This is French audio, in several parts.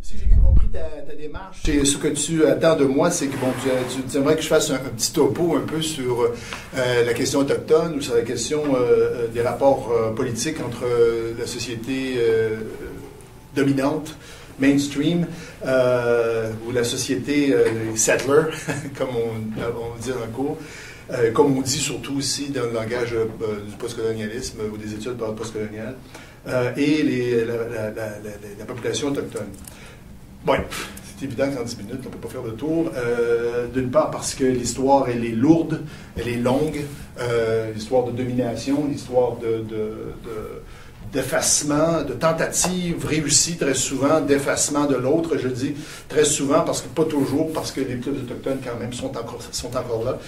Si j'ai bien compris ta démarche, et ce que tu attends de moi, c'est que bon, tu aimerais que je fasse un petit topo un peu sur la question autochtone ou sur la question des rapports politiques entre la société dominante, mainstream, ou la société settler, comme on dit dans le cours, comme on dit surtout aussi dans le langage du postcolonialisme ou des études postcoloniales, et la population autochtone. Bon, c'est évident qu'en 10 minutes, on ne peut pas faire le tour. D'une part parce que l'histoire, elle est lourde, elle est longue. L'histoire de domination, l'histoire d'effacement, de tentative réussie très souvent, d'effacement de l'autre, je dis très souvent, parce que pas toujours, parce que les peuples autochtones quand même sont encore là,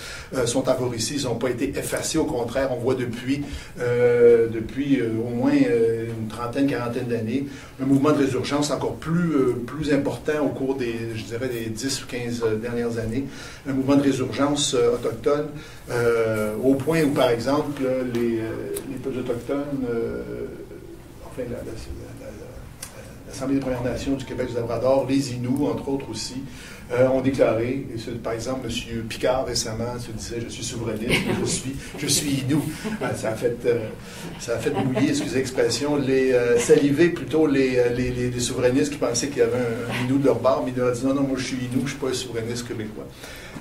sont encore ici, ils n'ont pas été effacés, au contraire, on voit depuis au moins une trentaine, quarantaine d'années, un mouvement de résurgence encore plus important au cours je dirais, des 10 ou 15 dernières années, un mouvement de résurgence autochtone, au point où, par exemple, les peuples autochtones, l'Assemblée des Premières Nations du Québec du Labrador, les Inuits, entre autres aussi, ont déclaré, et par exemple, M. Picard récemment se disait « Je suis souverainiste, je suis Inuit ». Ça a fait mouiller, excusez l'expression, saliver plutôt les souverainistes qui pensaient qu'il y avait un Inuit de leur part, mais ils leur ont dit « Non, moi je suis Inuit, je ne suis pas un souverainiste québécois ».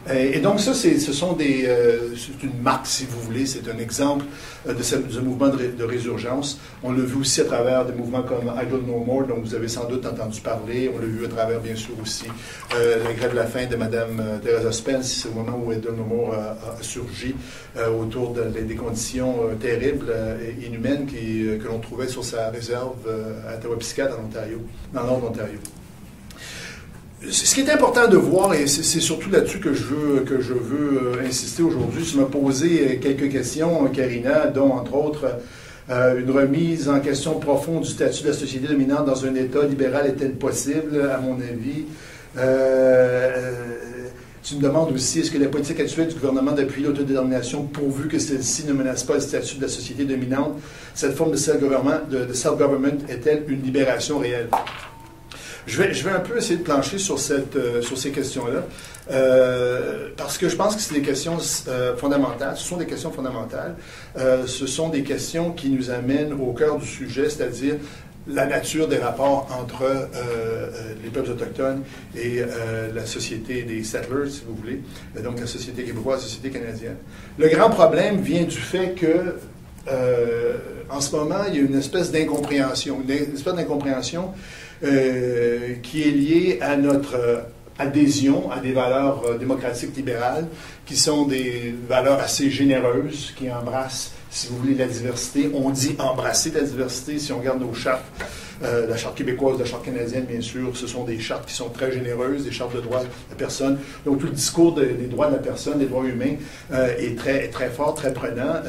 Et donc ça, c'est une marque, si vous voulez, c'est un exemple de ce mouvement de résurgence. On l'a vu aussi à travers des mouvements comme Idle No More, dont vous avez sans doute entendu parler. On l'a vu à travers, bien sûr, aussi la grève de la faim de Mme Theresa Spence. C'est au moment où Idle No More a surgi autour des conditions terribles et inhumaines que l'on trouvait sur sa réserve à Tawapiskat, en Ontario, dans le nord de l'Ontario. Ce qui est important de voir, et c'est surtout là-dessus que je veux insister aujourd'hui, c'est me poser quelques questions, Karina, dont, entre autres, une remise en question profonde du statut de la société dominante dans un État libéral est-elle possible, à mon avis? Tu me demandes aussi, est-ce que la politique actuelle du gouvernement d'appuyer l'autodétermination, pourvu que celle-ci ne menace pas le statut de la société dominante, cette forme de self-government est-elle une libération réelle? Je vais un peu essayer de plancher sur ces questions-là, parce que je pense que c'est des questions fondamentales. Ce sont des questions fondamentales. Ce sont des questions qui nous amènent au cœur du sujet, c'est-à-dire la nature des rapports entre les peuples autochtones et la société des settlers, si vous voulez, donc la société québécoise, la société canadienne. Le grand problème vient du fait que en ce moment, il y a une espèce d'incompréhension, qui est liée à notre adhésion à des valeurs démocratiques libérales, qui sont des valeurs assez généreuses, qui embrassent, si vous voulez, la diversité. On dit embrasser la diversité, si on regarde nos chartes, la charte québécoise, la charte canadienne, bien sûr, ce sont des chartes qui sont très généreuses, des chartes de droits de la personne. Donc tout le discours des droits de la personne, des droits humains, est très fort, très prenant.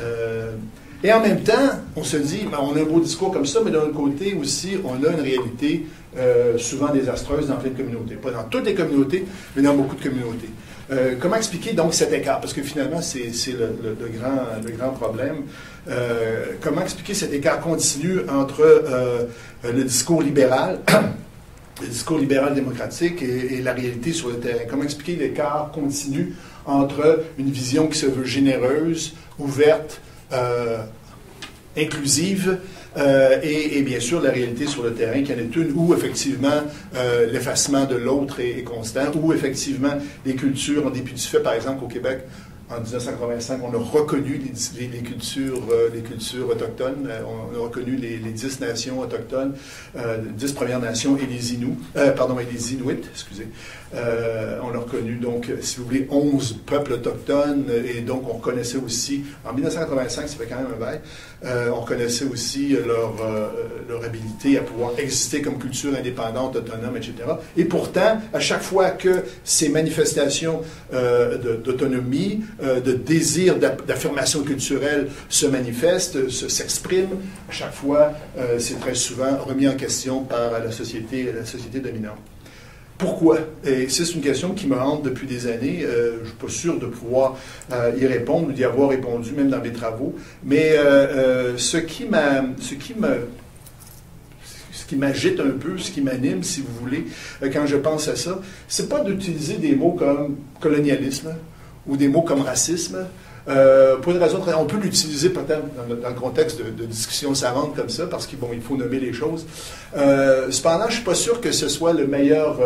Et en même temps, on se dit, ben, on a un beau discours comme ça, mais d'un autre côté aussi, on a une réalité souvent désastreuse dans plein de communautés. Pas dans toutes les communautés, mais dans beaucoup de communautés. Comment expliquer donc cet écart? Parce que finalement, c'est le grand problème. Comment expliquer cet écart continu entre le discours libéral, le discours libéral démocratique et la réalité sur le terrain? Comment expliquer l'écart continu entre une vision qui se veut généreuse, ouverte, inclusive, et bien sûr la réalité sur le terrain, qui en est une où effectivement l'effacement de l'autre est constant, où effectivement les cultures, en dépit du fait, par exemple au Québec, en 1985, on a reconnu les cultures autochtones, on a reconnu les 10 nations autochtones, 10 Premières Nations et les Inuits, et les Inuits, excusez. On a reconnu donc, si vous voulez, 11 peuples autochtones, et donc on reconnaissait aussi, en 1985, ça fait quand même un bail, on reconnaissait aussi leur habilité à pouvoir exister comme culture indépendante, autonome, etc. Et pourtant, à chaque fois que ces manifestations d'autonomie, de désir d'affirmation culturelle se manifestent, s'expriment, à chaque fois, c'est très souvent remis en question par la société dominante. Pourquoi? Et c'est une question qui me hante depuis des années. Je ne suis pas sûr de pouvoir y répondre ou d'y avoir répondu, même dans mes travaux. Mais ce qui qui m'agite un peu, ce qui m'anime, si vous voulez, quand je pense à ça, c'est pas d'utiliser des mots comme colonialisme ou des mots comme racisme. Pour une raison, on peut l'utiliser peut-être dans le contexte de discussions savantes comme ça, parce qu'il il faut nommer les choses. Cependant, je ne suis pas sûr que ce soit le meilleur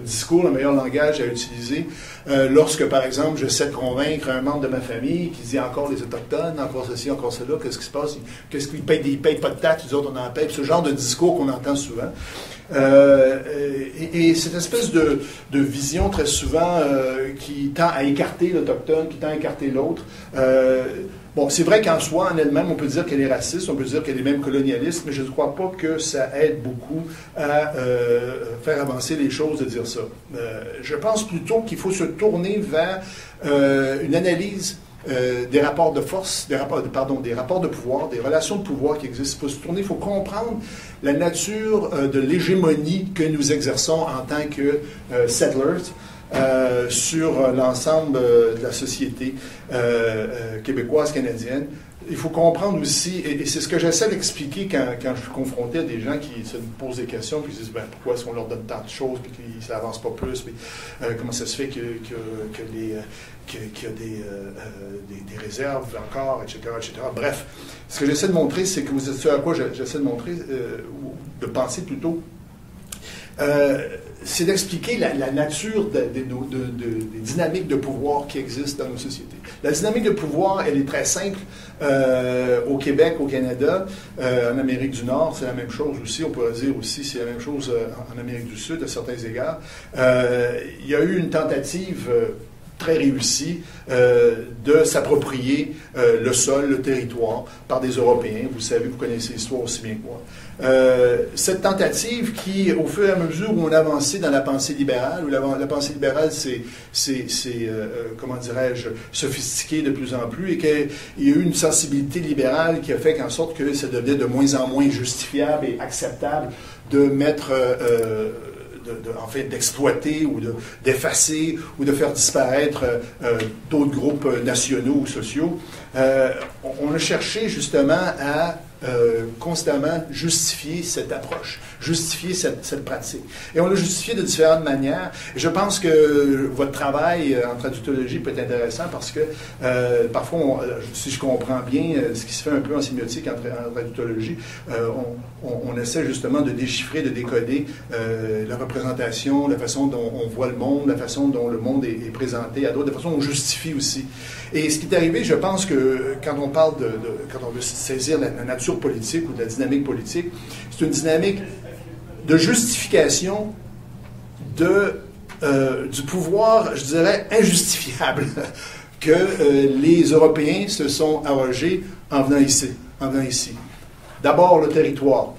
discours, le meilleur langage à utiliser lorsque, par exemple, j'essaie de convaincre un membre de ma famille qui dit encore les Autochtones, encore ceci, encore cela, qu'est-ce qui se passe, qu'est-ce qu'ils payent, ils payent pas de taxes, les autres on en paye, ce genre de discours qu'on entend souvent. Et cette espèce de vision très souvent qui tend à écarter l'Autochtone, qui tend à écarter l'autre. Bon, c'est vrai qu'en soi, en elle-même, on peut dire qu'elle est raciste, on peut dire qu'elle est même colonialiste, mais je ne crois pas que ça aide beaucoup à faire avancer les choses de dire ça. Je pense plutôt qu'il faut se tourner vers une analyse des rapports de force, des rapports de pouvoir, des relations de pouvoir qui existent. Il faut se tourner, il faut comprendre la nature de l'hégémonie que nous exerçons en tant que settlers sur l'ensemble de la société québécoise, canadienne. Il faut comprendre aussi, et c'est ce que j'essaie d'expliquer quand je suis confronté à des gens qui se posent des questions, puis ils disent, pourquoi est-ça qu'on leur donne tant de choses, puis que ça n'avance pas plus, puis comment ça se fait qu'il y a des réserves encore, etc., etc. Bref, ce que j'essaie de montrer, c'est que ce à quoi j'essaie de montrer, ou de penser plutôt, c'est d'expliquer la nature des dynamiques de pouvoir qui existent dans nos sociétés. La dynamique de pouvoir, elle est très simple. Au Québec, au Canada, en Amérique du Nord, c'est la même chose aussi. On pourrait dire aussi c'est la même chose en Amérique du Sud, à certains égards. Il y a eu une tentative très réussie de s'approprier le sol, le territoire, par des Européens. Vous savez, vous connaissez l'histoire aussi bien que moi. Cette tentative qui, au fur et à mesure où on avançait dans la pensée libérale, où la pensée libérale comment dirais-je, sophistiquée de plus en plus, et qu'il y a eu une sensibilité libérale qui a fait qu'en sorte que ça devenait de moins en moins justifiable et acceptable de mettre... en fait, d'exploiter ou d'effacer ou de faire disparaître d'autres groupes nationaux ou sociaux. On a cherché justement à constamment justifier cette approche, justifier cette pratique. Et on l'a justifié de différentes manières. Et je pense que votre travail en traductologie peut être intéressant parce que parfois, si je comprends bien ce qui se fait un peu en sémiotique en traductologie, on essaie justement de déchiffrer, de décoder la représentation, la façon dont on voit le monde, la façon dont le monde est présenté à d'autres, la façon dont on justifie aussi. Et ce qui est arrivé, je pense que quand on parle quand on veut saisir la nature politique ou de la dynamique politique, c'est une dynamique de justification du pouvoir, je dirais, injustifiable que les Européens se sont arrogés en venant ici. D'abord, le territoire.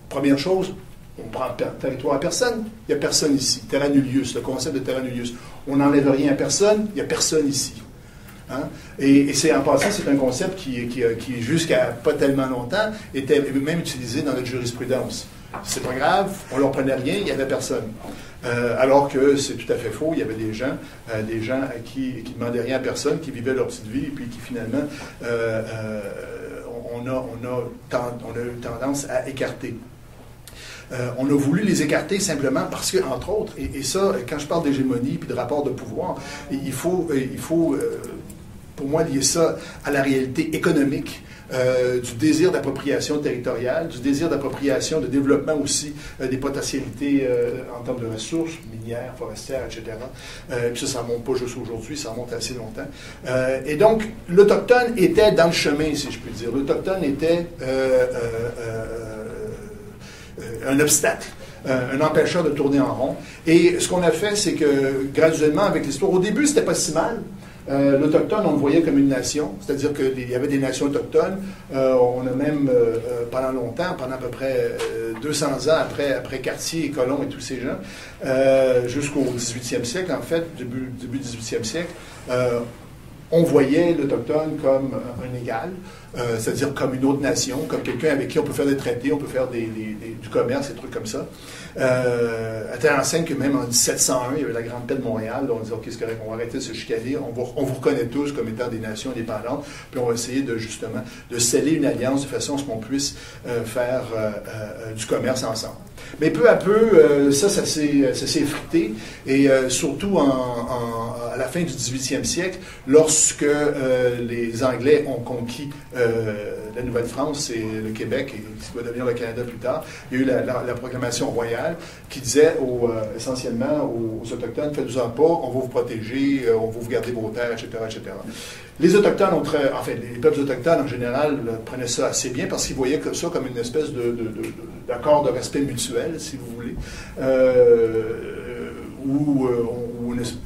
Première chose, on prend territoire à personne, il n'y a personne ici. Terra nullius, le concept de terra nullius. On n'enlève rien à personne, il n'y a personne ici. Hein? Et c'est en passant, c'est un concept qui jusqu'à pas tellement longtemps, était même utilisé dans notre jurisprudence. C'est pas grave, on leur prenait rien, il n'y avait personne. Alors que c'est tout à fait faux, il y avait des gens qui demandaient rien à personne, qui vivaient leur petite vie, et puis qui finalement, on a eu tendance à écarter. On a voulu les écarter simplement parce que, entre autres, et ça, quand je parle d'hégémonie puis de rapport de pouvoir, il faut pour moi, lier ça à la réalité économique, du désir d'appropriation territoriale, du désir d'appropriation, de développement aussi des potentialités en termes de ressources, minières, forestières, etc. Puis ça ne remonte pas juste aujourd'hui, ça remonte assez longtemps. Et donc, l'Autochtone était dans le chemin, si je puis dire. L'Autochtone était un obstacle, un empêcheur de tourner en rond. Et ce qu'on a fait, c'est que graduellement, avec l'histoire, au début, c'était pas si mal. L'Autochtone, on le voyait comme une nation, c'est-à-dire qu'il y avait des nations autochtones. On a même, pendant longtemps, pendant à peu près 200 ans après Cartier et Colomb et tous ces gens, jusqu'au 18e siècle, en fait, début 18e siècle, on voyait l'Autochtone comme un égal, c'est-à-dire comme une autre nation, comme quelqu'un avec qui on peut faire des traités, on peut faire du commerce, des trucs comme ça. à telle enseigne que même en 1701, il y avait la Grande Paix de Montréal. Là, on dit, OK, c'est correct, on va arrêter de se chicaner, on vous reconnaît tous comme étant des nations indépendantes, puis on va essayer justement de sceller une alliance de façon à ce qu'on puisse faire du commerce ensemble. Mais peu à peu, ça s'est effrité, et surtout à la fin du 18e siècle, lorsque les Anglais ont conquis la Nouvelle-France et le Québec, et ce qui va devenir le Canada plus tard, il y a eu la proclamation royale qui disait essentiellement aux Autochtones, faites-vous-en pas, on va vous protéger, on va vous garder vos terres, etc., etc. Les Autochtones les peuples autochtones en général prenaient ça assez bien parce qu'ils voyaient ça comme une espèce d'accord de respect mutuel, si vous voulez,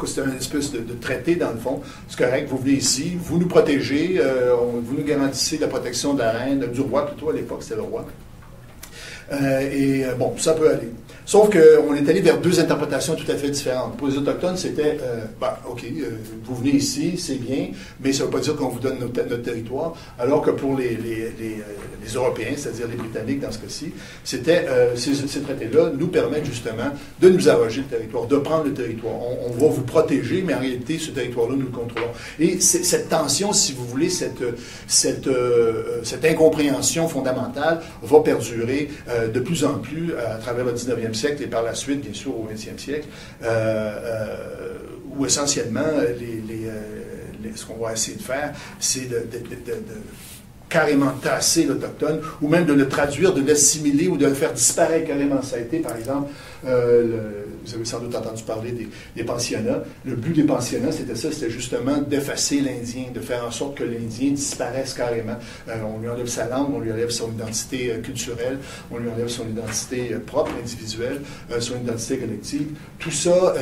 c'était une espèce de traité, dans le fond. C'est correct, vous venez ici, vous nous protégez, vous nous garantissez la protection de la reine, du roi plutôt, à l'époque, c'était le roi. Bon, ça peut aller. Sauf qu'on est allé vers deux interprétations tout à fait différentes. Pour les Autochtones, c'était, OK, vous venez ici, c'est bien, mais ça ne veut pas dire qu'on vous donne notre territoire, alors que pour les Européens, c'est-à-dire les Britanniques dans ce cas-ci, c'était, ces traités-là nous permettent justement de nous arroger le territoire, de prendre le territoire. On va vous protéger, mais en réalité, ce territoire-là, nous le contrôlons. Et cette tension, si vous voulez, cette incompréhension fondamentale va perdurer de plus en plus à travers le 19e siècle et par la suite, bien sûr, au 20e siècle, où essentiellement, ce qu'on va essayer de faire, c'est de carrément tasser l'Autochtone, ou même de le traduire, de l'assimiler ou de le faire disparaître carrément. Ça a été, par exemple, vous avez sans doute entendu parler des pensionnats. Le but des pensionnats, c'était justement d'effacer l'Indien, de faire en sorte que l'Indien disparaisse carrément. On lui enlève sa langue, on lui enlève son identité culturelle, on lui enlève son identité propre, individuelle, son identité collective. Tout ça,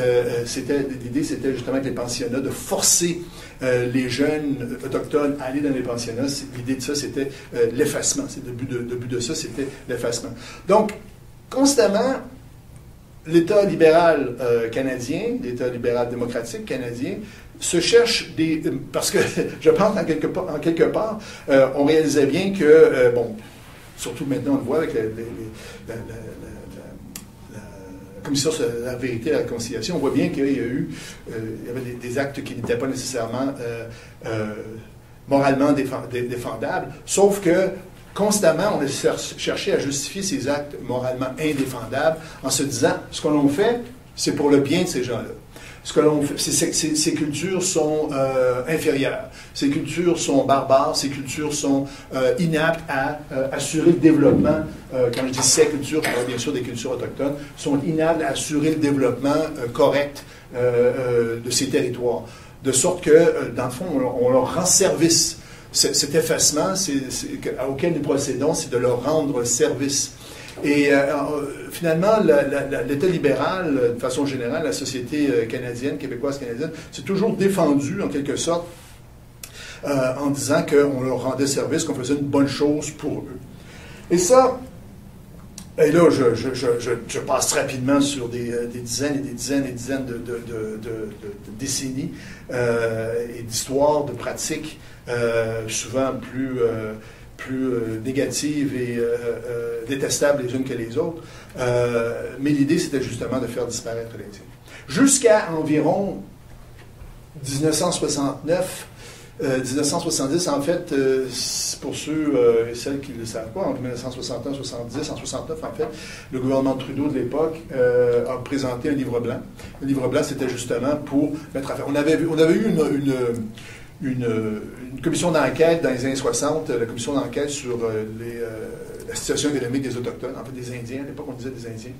l'idée, c'était justement avec les pensionnats de forcer les jeunes autochtones à aller dans les pensionnats. L'idée de ça, c'était l'effacement. Le but de ça, c'était l'effacement. Donc, constamment, l'État libéral canadien, l'État libéral démocratique canadien, se cherche parce que, je pense, en quelque part, on réalisait bien que, surtout maintenant, on le voit avec la Commission sur la vérité et la réconciliation, on voit bien qu'il y avait des actes qui n'étaient pas nécessairement moralement défendables, sauf que constamment, on a cherché à justifier ces actes moralement indéfendables en se disant, ce que l'on fait, c'est pour le bien de ces gens-là. Ce que l'on fait, ces cultures sont inférieures, ces cultures sont barbares, ces cultures sont inaptes à assurer le développement. Quand je dis ces cultures, je parle bien sûr des cultures autochtones, sont inaptes à assurer le développement correct de ces territoires. De sorte que, dans le fond, on leur rend service. Cet effacement auquel nous procédons, c'est de leur rendre service. Et finalement, l'État libéral, de façon générale, la société canadienne, québécoise canadienne, s'est toujours défendue, en quelque sorte, en disant qu'on leur rendait service, qu'on faisait une bonne chose pour eux. Et ça, et là, je passe rapidement sur des dizaines et des dizaines et des dizaines de décennies et d'histoires, de pratiques, souvent plus négatives et détestables les unes que les autres. Mais l'idée, c'était justement de faire disparaître l'Indien. Jusqu'à environ 1969, 1970, en fait, pour ceux et celles qui ne le savent pas, en 1961, 70, en 69, en fait, le gouvernement de Trudeau de l'époque a présenté un livre blanc. Le livre blanc, c'était justement pour mettre à faire. On avait eu une commission d'enquête dans les années 60, la commission d'enquête sur la situation économique des Autochtones, en fait des Indiens, à l'époque on disait des Indiens.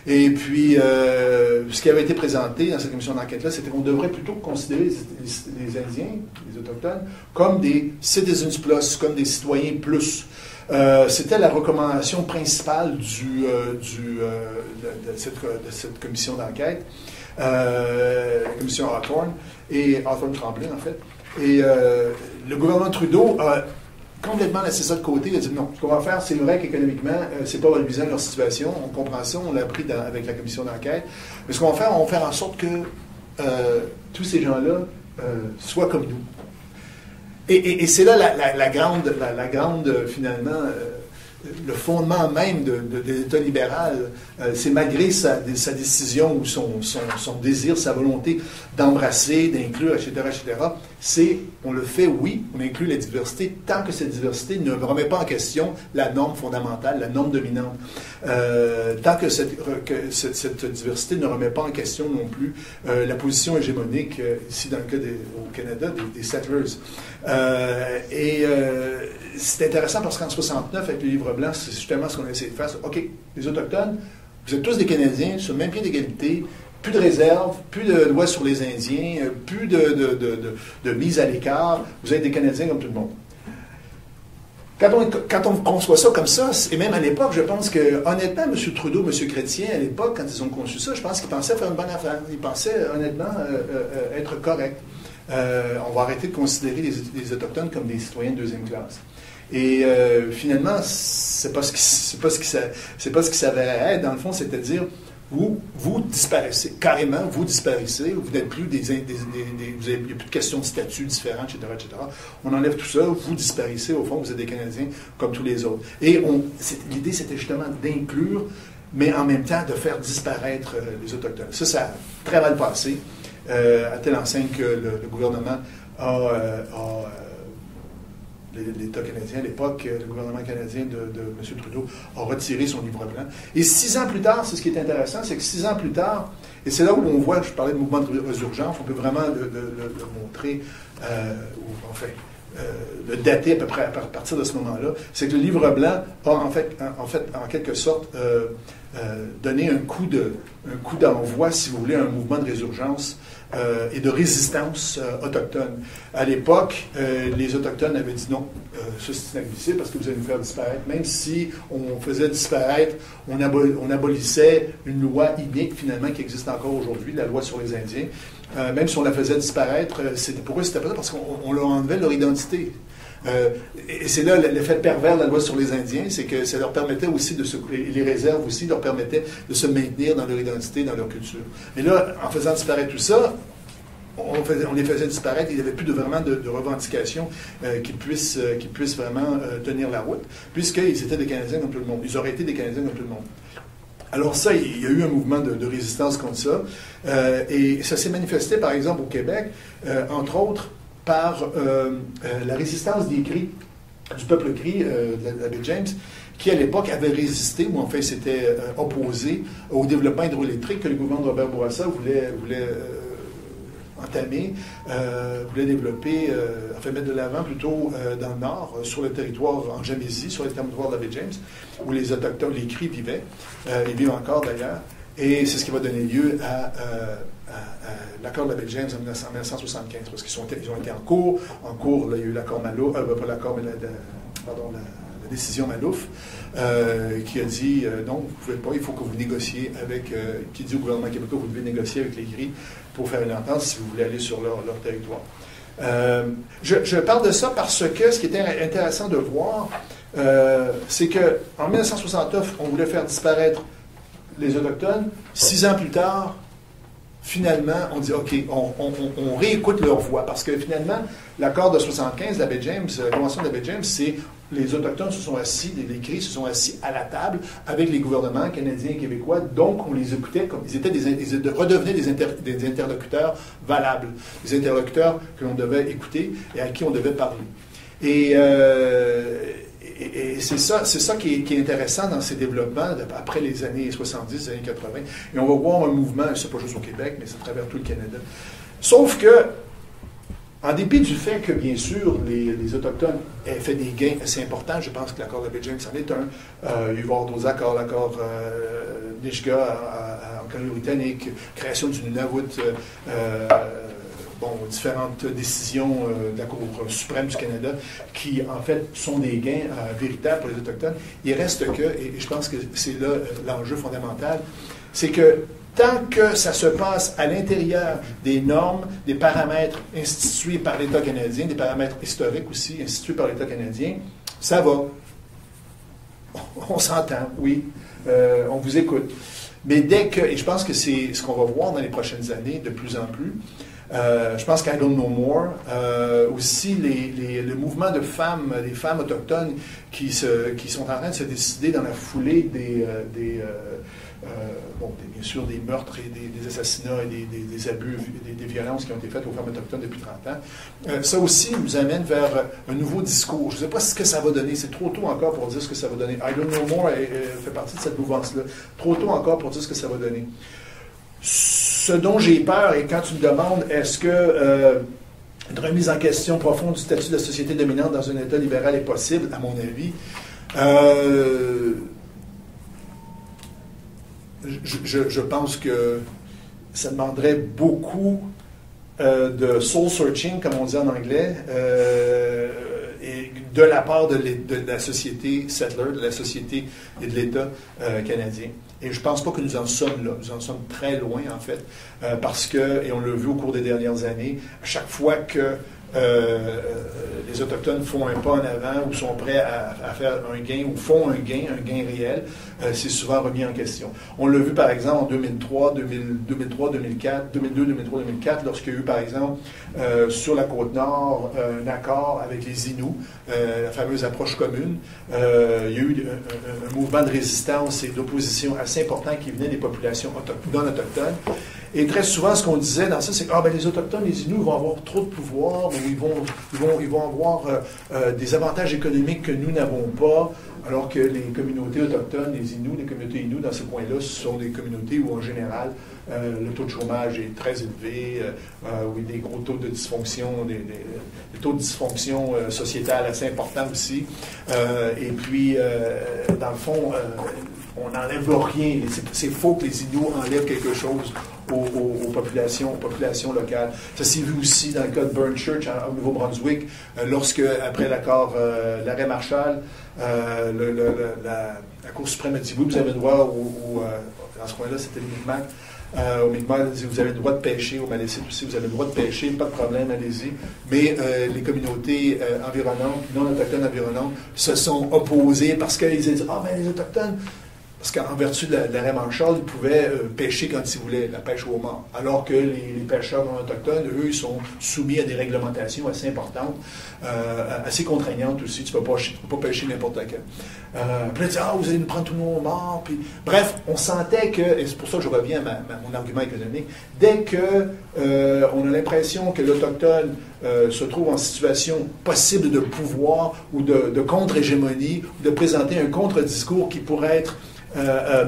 Et puis, ce qui avait été présenté dans cette commission d'enquête-là, c'était qu'on devrait plutôt considérer les Indiens, les Autochtones, comme des citizens plus, comme des citoyens plus. C'était la recommandation principale de cette commission d'enquête, la commission Hawthorne Tremblay, en fait. Et le gouvernement Trudeau a complètement laissé ça de côté. Il a dit non, ce qu'on va faire, c'est vrai qu'économiquement, c'est pas valorisant leur situation. On comprend ça, on l'a appris avec la commission d'enquête. Mais ce qu'on va faire, on va faire en sorte que tous ces gens-là soient comme nous. Et c'est là la grande finalement, le fondement même de l'État libéral, c'est malgré sa décision ou son désir, sa volonté d'embrasser, d'inclure, etc., c'est, on le fait, oui, on inclut la diversité, tant que cette diversité ne remet pas en question la norme fondamentale, la norme dominante. Tant que cette diversité ne remet pas en question non plus la position hégémonique, ici dans le cas au Canada, des settlers. C'est intéressant parce qu'en 69, avec le Livre blanc, c'est justement ce qu'on a essayé de faire. OK, les Autochtones, vous êtes tous des Canadiens, sur le même pied d'égalité, plus de réserve, plus de loi sur les Indiens, plus de mise à l'écart, vous êtes des Canadiens comme tout le monde. Quand on conçoit ça comme ça, et même à l'époque, je pense que, honnêtement, M. Trudeau, M. Chrétien, à l'époque, quand ils ont conçu ça, je pense qu'ils pensaient faire une bonne affaire. Ils pensaient, honnêtement, être corrects. On va arrêter de considérer les Autochtones comme des citoyens de deuxième classe. Et finalement, c'est pas ce qui s'avérait être, dans le fond, c'est-à-dire, vous disparaissez, carrément, vous disparaissez, vous n'êtes plus il n'y a plus de questions de statut différents, etc., etc. On enlève tout ça, vous disparaissez, au fond, vous êtes des Canadiens comme tous les autres. Et l'idée, c'était justement d'inclure, mais en même temps de faire disparaître les Autochtones. Ça a très mal passé, à telle enseigne que le gouvernement l'État canadien, à l'époque, le gouvernement canadien de M. Trudeau a retiré son livre blanc. Et 6 ans plus tard, c'est ce qui est intéressant, c'est que 6 ans plus tard, et c'est là où on voit, je parlais de mouvement de résurgence, on peut vraiment le montrer, le dater à peu près à partir de ce moment-là, c'est que le livre blanc a en quelque sorte donné un coup d'envoi, si vous voulez, à un mouvement de résurgence et de résistance autochtone. À l'époque, les Autochtones avaient dit non, ça c'est inadmissible parce que vous allez nous faire disparaître. Même si on faisait disparaître, on abolissait une loi inique finalement qui existe encore aujourd'hui, la loi sur les Indiens. Même si on la faisait disparaître, pour eux c'était pas ça parce qu'on leur enlevait leur identité. Et c'est là l'effet pervers de la loi sur les Indiens, c'est que ça leur permettait aussi les réserves aussi leur permettaient de se maintenir dans leur identité, dans leur culture. Mais là, en faisant disparaître tout ça, on les faisait disparaître, il n'y avait plus vraiment de revendications qui puissent vraiment tenir la route, puisqu'ils étaient des Canadiens comme tout le monde. Ils auraient été des Canadiens comme tout le monde. Alors ça, il y a eu un mouvement de résistance contre ça, et ça s'est manifesté, par exemple, au Québec, entre autres, par la résistance des Cris, du peuple Cri de la baie James, qui à l'époque avait résisté, ou en fait s'était opposé au développement hydroélectrique que le gouvernement de Robert Bourassa voulait entamer, voulait développer, mettre de l'avant plutôt dans le nord, sur le territoire en Jamésie, sur le territoire de la baie James, où les Autochtones, les Cris vivaient, ils vivent encore d'ailleurs, et c'est ce qui va donner lieu à l'accord de la baie James en 1975, parce qu'ils ont été en cours, là, il y a eu l'accord Malouf, pas l'accord, mais la décision Malouf, qui a dit non, vous ne pouvez pas, il faut que vous négociez avec, qui dit au gouvernement québécois, vous devez négocier avec les Cris pour faire une entente si vous voulez aller sur leur territoire. Je parle de ça parce que ce qui était intéressant de voir, c'est qu'en 1969, on voulait faire disparaître les Autochtones. 6 ans plus tard, finalement, on dit, OK, on réécoute leur voix, parce que finalement, l'accord de 75, la baie James, la Convention de la baie James, c'est les Autochtones se sont assis, les Cris se sont assis à la table avec les gouvernements canadiens et québécois, donc on les écoutait comme ils redevenaient des interlocuteurs valables, des interlocuteurs que l'on devait écouter et à qui on devait parler. Et c'est ça qui est intéressant dans ces développements après les années 70, les années 80. Et on va voir un mouvement, c'est pas juste au Québec, mais c'est à travers tout le Canada. Sauf que, en dépit du fait que, bien sûr, les Autochtones aient fait des gains assez importants, je pense que l'accord de la baie James en est un. Il va y avoir d'autres accords, l'accord Nisga'a en Colombie-Britannique, création du Nunavut, différentes décisions de la Cour suprême du Canada qui, en fait, sont des gains véritables pour les Autochtones. Il reste que, et je pense que c'est là l'enjeu fondamental, c'est que tant que ça se passe à l'intérieur des normes, des paramètres institués par l'État canadien, des paramètres historiques aussi institués par l'État canadien, ça va. On s'entend, oui. On vous écoute. Mais dès que, et je pense que c'est ce qu'on va voir dans les prochaines années de plus en plus, Je pense qu'I Don't Know More, aussi le mouvement de femmes, des femmes autochtones qui sont en train de se décider dans la foulée bien sûr, des meurtres et des assassinats et des abus, des violences qui ont été faites aux femmes autochtones depuis 30 ans. Ça aussi nous amène vers un nouveau discours. Je ne sais pas ce que ça va donner. C'est trop tôt encore pour dire ce que ça va donner. I Don't Know More fait partie de cette mouvance-là. Trop tôt encore pour dire ce que ça va donner. Ce dont j'ai peur, et quand tu me demandes, est-ce que une remise en question profonde du statut de la société dominante dans un État libéral est possible, à mon avis, je pense que ça demanderait beaucoup de soul-searching, comme on dit en anglais, et de la part de la société settler, de la société et de l'État canadien. Et je ne pense pas que nous en sommes là. Nous en sommes très loin, en fait, parce que, et on l'a vu au cours des dernières années, à chaque fois que les Autochtones font un pas en avant ou sont prêts à faire un gain ou font un gain réel, c'est souvent remis en question. On l'a vu par exemple en 2003, 2004, 2002, 2003, 2004, lorsqu'il y a eu par exemple sur la Côte-Nord un accord avec les Inuits, la fameuse approche commune. Il y a eu un mouvement de résistance et d'opposition assez important qui venait des populations non autochtones. Et très souvent, ce qu'on disait dans ça, c'est que les Autochtones, les Inuits vont avoir trop de pouvoir, ou ils vont avoir des avantages économiques que nous n'avons pas, alors que les communautés autochtones, les Inuits, les communautés Inuits dans ces coins-là, ce sont des communautés où, en général, le taux de chômage est très élevé, où il y a des gros taux de dysfonction, des taux de dysfonction sociétale assez importants aussi. Et puis, dans le fond, on n'enlève rien. C'est faux que les Inuits enlèvent quelque chose aux populations locales. Ça s'est vu aussi dans le cas de Burn Church au Nouveau-Brunswick, lorsque, après l'arrêt Marshall, la Cour suprême a dit oui, vous avez le droit, dans ce coin-là, c'était le Mi'kmaq. Au Mi'kmaq, vous avez le droit de pêcher, au Malécite aussi, vous avez le droit de pêcher, pas de problème, allez-y. Mais les communautés environnantes, non autochtones environnantes, se sont opposées parce qu'ils disaient les Autochtones. Parce qu'en vertu de l'arrêt Marshall, ils pouvaient pêcher quand ils voulaient, la pêche au homard. Alors que les pêcheurs non autochtones, eux, ils sont soumis à des réglementations assez importantes, assez contraignantes aussi. Tu ne peux pas pêcher n'importe quand. Puis là, vous allez nous prendre tous nos homards. Puis, bref, on sentait que, et c'est pour ça que je reviens à mon argument économique, dès qu'on a l'impression que l'Autochtone se trouve en situation possible de pouvoir ou de contre-hégémonie, ou de présenter un contre-discours qui pourrait être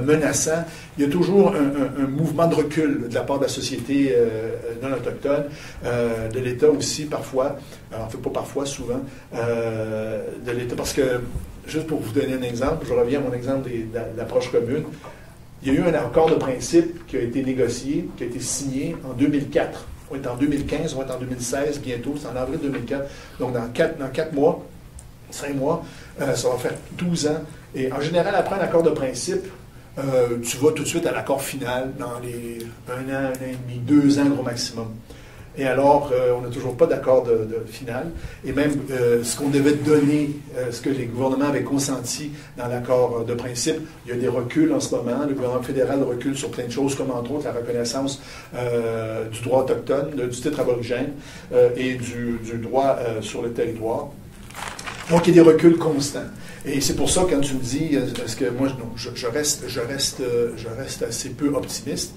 menaçant, il y a toujours un mouvement de recul de la part de la société non autochtone, de l'État aussi parfois, en fait pas parfois, souvent, de l'État, parce que, juste pour vous donner un exemple, je reviens à mon exemple de l'approche commune, il y a eu un accord de principe qui a été négocié, qui a été signé en 2004. On est en 2015, on va être en 2016 bientôt, c'est en avril 2004, donc dans 4 mois, 5 mois, ça va faire 12 ans. Et en général, après un accord de principe, tu vas tout de suite à l'accord final dans les 1 an, 1 an et demi, 2 ans gros maximum. Et alors, on n'a toujours pas d'accord de final. Et même ce qu'on devait donner, ce que les gouvernements avaient consenti dans l'accord de principe, il y a des reculs en ce moment. Le gouvernement fédéral recule sur plein de choses, comme entre autres la reconnaissance du droit autochtone, du titre aborigène et du droit sur le territoire. Donc, il y a des reculs constants. Et c'est pour ça, quand tu me dis, parce que moi, je reste assez peu optimiste,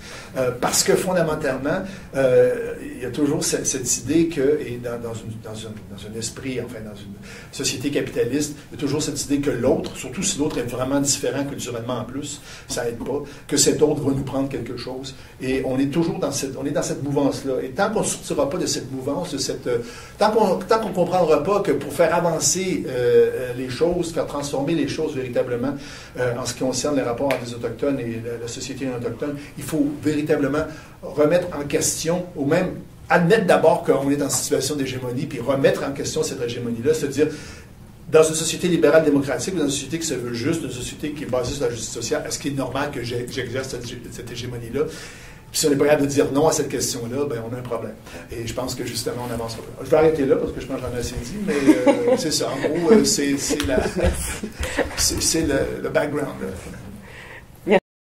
parce que fondamentalement, il y a toujours cette idée que, et dans un esprit, enfin, dans une société capitaliste, il y a toujours cette idée que l'autre, surtout si l'autre est vraiment différent culturellement en plus, ça aide pas, que cet autre va nous prendre quelque chose. Et on est toujours dans cette mouvance-là. Et tant qu'on ne sortira pas de cette mouvance, tant qu'on ne comprendra pas que pour faire avancer les choses, faire transformer les choses véritablement en ce qui concerne les rapports entre les Autochtones et la société non autochtone, il faut véritablement remettre en question, ou même admettre d'abord qu'on est en situation d'hégémonie, puis remettre en question cette hégémonie-là, c'est-à-dire dans une société libérale démocratique, dans une société qui se veut juste, une société qui est basée sur la justice sociale, est-ce qu'il est normal que j'exerce cette hégémonie-là? Puis si on n'est pas capable de dire non à cette question-là, ben on a un problème. Et je pense que justement, on n'avancera pas. Je vais arrêter là parce que je pense que j'en ai assez dit, mais c'est ça. En gros, c'est le background.